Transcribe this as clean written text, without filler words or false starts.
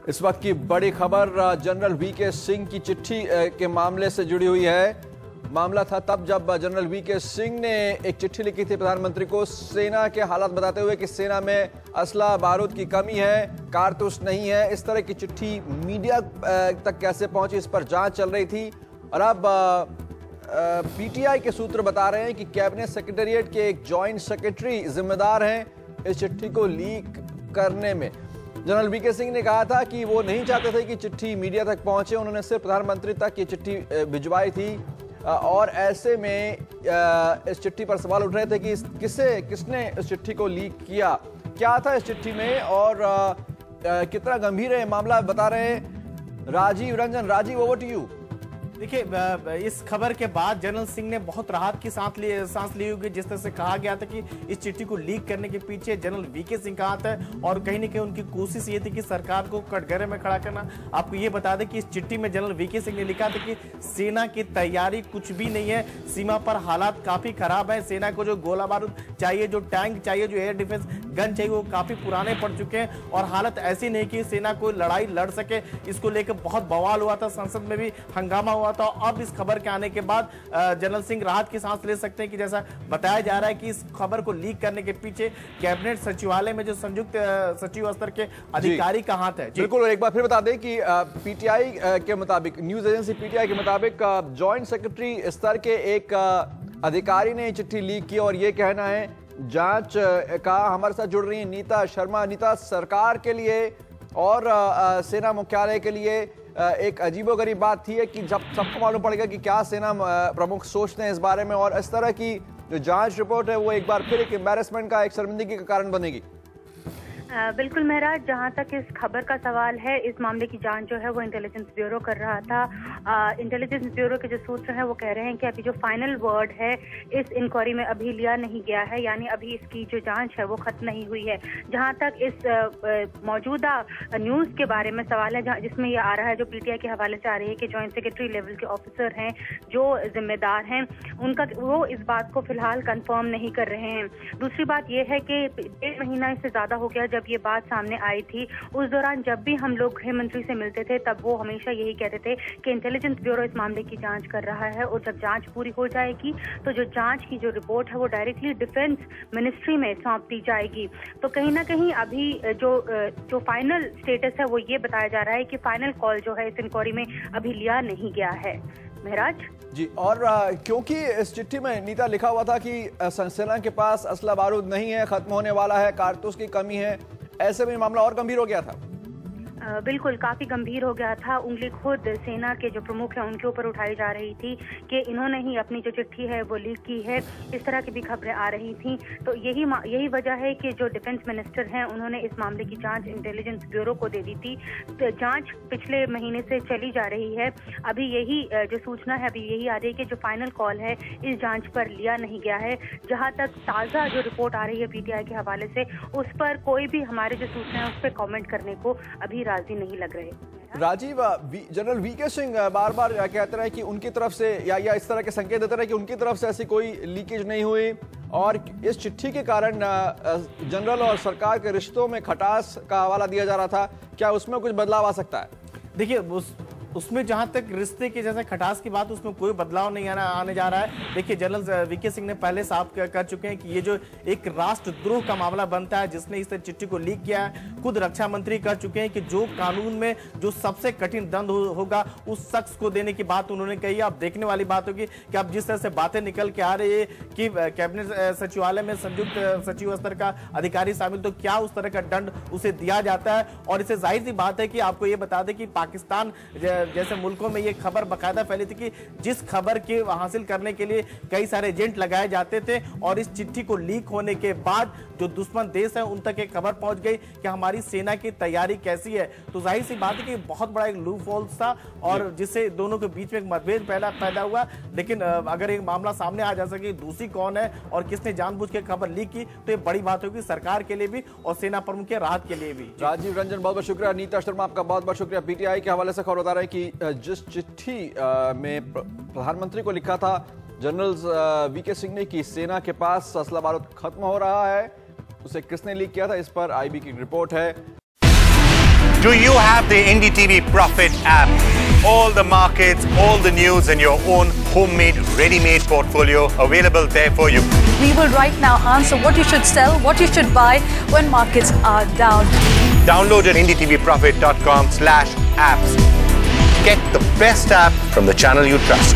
इस वक्त की बड़ी खबर जनरल वीके सिंह की चिट्ठी के मामले से जुड़ी हुई है। मामला था तब जब जनरल वीके सिंह ने एक चिट्ठी लिखी थी प्रधानमंत्री को, सेना के हालात बताते हुए कि सेना में असला बारूद की कमी है, कारतूस नहीं है। इस तरह की चिट्ठी मीडिया तक कैसे पहुंची, इस पर जांच चल रही थी। और अब पीटीआई के सूत्र बता रहे हैं कि कैबिनेट सेक्रेटेरिएट के एक जॉइंट सेक्रेटरी जिम्मेदार हैं इस चिट्ठी को लीक करने में। जनरल वीके सिंह ने कहा था कि वो नहीं चाहते थे कि चिट्ठी मीडिया तक पहुंचे, उन्होंने सिर्फ प्रधानमंत्री तक ये चिट्ठी भिजवाई थी। और ऐसे में इस चिट्ठी पर सवाल उठ रहे थे कि किसने इस चिट्ठी को लीक किया, क्या था इस चिट्ठी में और कितना गंभीर है मामला, बता रहे हैं Rajiv Ranjan. Rajiv, over to you. देखिए, इस खबर के बाद जनरल सिंह ने बहुत राहत की सांस ली होगी। जिस तरह से कहा गया था कि इस चिट्ठी को लीक करने के पीछे जनरल वीके सिंह का हाथ है और कहीं न कहीं उनकी कोशिश ये थी कि सरकार को कटघरे में खड़ा करना। आपको ये बता दें कि इस चिट्ठी में जनरल वीके सिंह ने लिखा था कि सेना की तैयारी कुछ भी नहीं है, सीमा पर हालात काफी खराब है, सेना को जो गोला बारूद चाहिए, जो टैंक चाहिए, जो एयर डिफेंस गन चाहिए, वो काफी पुराने पड़ चुके हैं और हालत ऐसी नहीं कि सेना कोई लड़ाई लड़ सके। इसको लेकर बहुत बवाल हुआ था, संसद में भी हंगामा हुआ था। अब इस खबर के आने के बाद जनरल सिंह राहत की सांस ले सकते हैं कि जैसा बताया जा रहा है कि इस खबर को लीक करने के पीछे कैबिनेट सचिवालय में जो संयुक्त सचिव स्तर के अधिकारी का हाथ है। बिल्कुल, एक बार फिर बता दें कि पीटीआई के मुताबिक, न्यूज एजेंसी पीटीआई के मुताबिक जॉइंट सेक्रेटरी स्तर के एक अधिकारी ने चिट्ठी लीक की और ये कहना है जांच का। हमारे साथ जुड़ रही है नीता शर्मा। नीता, सरकार के लिए और सेना मुख्यालय के लिए एक अजीबोगरीब बात थी है कि जब सबको मालूम पड़ेगा कि क्या सेना प्रमुख सोचते हैं इस बारे में, और इस तरह की जो जांच रिपोर्ट है वो एक बार फिर एक एम्बैरेसमेंट का, एक शर्मिंदगी का कारण बनेगी। बिल्कुल महराज, जहां तक इस खबर का सवाल है, इस मामले की जांच जो है वो इंटेलिजेंस ब्यूरो कर रहा था। इंटेलिजेंस ब्यूरो के जो सूत्र हैं वो कह रहे हैं कि अभी जो फाइनल वर्ड है इस इंक्वायरी में अभी लिया नहीं गया है, यानी अभी इसकी जो जांच है वो खत्म नहीं हुई है। जहां तक इस मौजूदा न्यूज के बारे में सवाल है, जिसमें ये आ रहा है, जो पीटीआई के हवाले से आ रही है कि जॉइंट सेक्रेटरी लेवल के ऑफिसर हैं जो जिम्मेदार हैं, उनका वो इस बात को फिलहाल कंफर्म नहीं कर रहे हैं। दूसरी बात यह है कि 1.5 महीना इससे ज्यादा हो गया जब ये बात सामने आई थी। उस दौरान जब भी हम लोग गृह मंत्री से मिलते थे तब वो हमेशा यही कहते थे कि इंटेलिजेंस ब्यूरो इस मामले की जांच कर रहा है और जब जांच पूरी हो जाएगी तो जो जांच की जो रिपोर्ट है वो डायरेक्टली डिफेंस मिनिस्ट्री में सौंप दी जाएगी। तो कहीं ना कहीं अभी जो फाइनल स्टेटस है वो ये बताया जा रहा है कि फाइनल कॉल जो है इस इंक्वायरी में अभी लिया नहीं गया है। महराज जी, और क्योंकि इस चिट्ठी में नीता लिखा हुआ था कि सेना के पास असला बारूद नहीं है, खत्म होने वाला है, कारतूस की कमी है, ऐसे में मामला और गंभीर हो गया था। बिल्कुल, काफी गंभीर हो गया था। उंगली खुद सेना के जो प्रमुख हैं उनके ऊपर उठाई जा रही थी कि इन्होंने ही अपनी जो चिट्ठी है वो लीक की है। इस तरह की भी खबरें आ रही थी। तो यही वजह है कि जो डिफेंस मिनिस्टर हैं उन्होंने इस मामले की जांच इंटेलिजेंस ब्यूरो को दे दी थी। तो जांच पिछले महीने से चली जा रही है। अभी यही जो सूचना है अभी यही आ रही है कि जो फाइनल कॉल है इस जांच पर लिया नहीं गया है। जहां तक ताज़ा जो रिपोर्ट आ रही है पीटीआई के हवाले से, उस पर कोई भी हमारे जो सूचना है उस पर कॉमेंट करने को अभी राजी नहीं लग रहे। राजीव, जनरल वीके सिंह बार बार कहते रहे कि उनकी तरफ से या इस तरह के संकेत देते रहे कि उनकी तरफ से ऐसी कोई लीकेज नहीं हुई और इस चिट्ठी के कारण जनरल और सरकार के रिश्तों में खटास का हवाला दिया जा रहा था। क्या उसमें कुछ बदलाव आ सकता है? देखिए, उसमें जहां तक रिश्ते के जैसे खटास की बात, उसमें कोई बदलाव नहीं आने जा रहा है। देखिए, जनरल वीके सिंह ने पहले साफ कर चुके हैं कि ये जो एक राष्ट्रद्रोह का मामला बनता है जिसने इस चिट्ठी को लीक किया है, खुद रक्षा मंत्री कर चुके हैं कि जो कानून में जो सबसे कठिन दंड होगा उस शख्स को देने की बात उन्होंने कही है। अब देखने वाली बात होगी कि अब जिस तरह से बातें निकल के आ रही है कि कैबिनेट सचिवालय में संयुक्त सचिव स्तर का अधिकारी शामिल, तो क्या उस तरह का दंड उसे दिया जाता है। और इससे जाहिर सी बात है कि आपको ये बता दें कि पाकिस्तान जैसे मुल्कों में ये खबर बाकायदा फैली थी कि जिस खबर के हासिल करने के लिए कई सारे एजेंट लगाए जाते थे और इस चिट्ठी को लीक होने के बाद जो दुश्मन देश है उन तक एक खबर पहुंच गई कि हमारी सेना की तैयारी कैसी है। तो जाहिर सी बात है कि बहुत बड़ा एक लूप होल्स था और जिससे दोनों के बीच में एक मतभेद पैदा हुआ। लेकिन अगर एक मामला सामने आ जा सके दूसरी कौन है और किसने जानबूझ के खबर लीक की, तो ये बड़ी बात होगी सरकार के लिए भी और सेना प्रमुख के राहत के लिए भी। राजीव रंजन, बहुत बहुत शुक्रिया। नीता शर्मा, आपका बहुत बहुत शुक्रिया। पीटीआई के हवाले से खबर बता रहे हैं कि जिस चिट्ठी में प्रधानमंत्री को लिखा था जनरल वीके सिंह ने कि सेना के पास असला बारूद खत्म हो रहा है, उसे किसने लीक किया था, इस पर आईबी की रिपोर्ट है। Do you have the NDTV Profit app? All the markets, all the news and your own homemade, ready-made portfolio available there for you. We will right now answer what you should sell, what you should buy when markets are down. Download at ndtvprofit.com/apps. Get the best app from the channel you trust.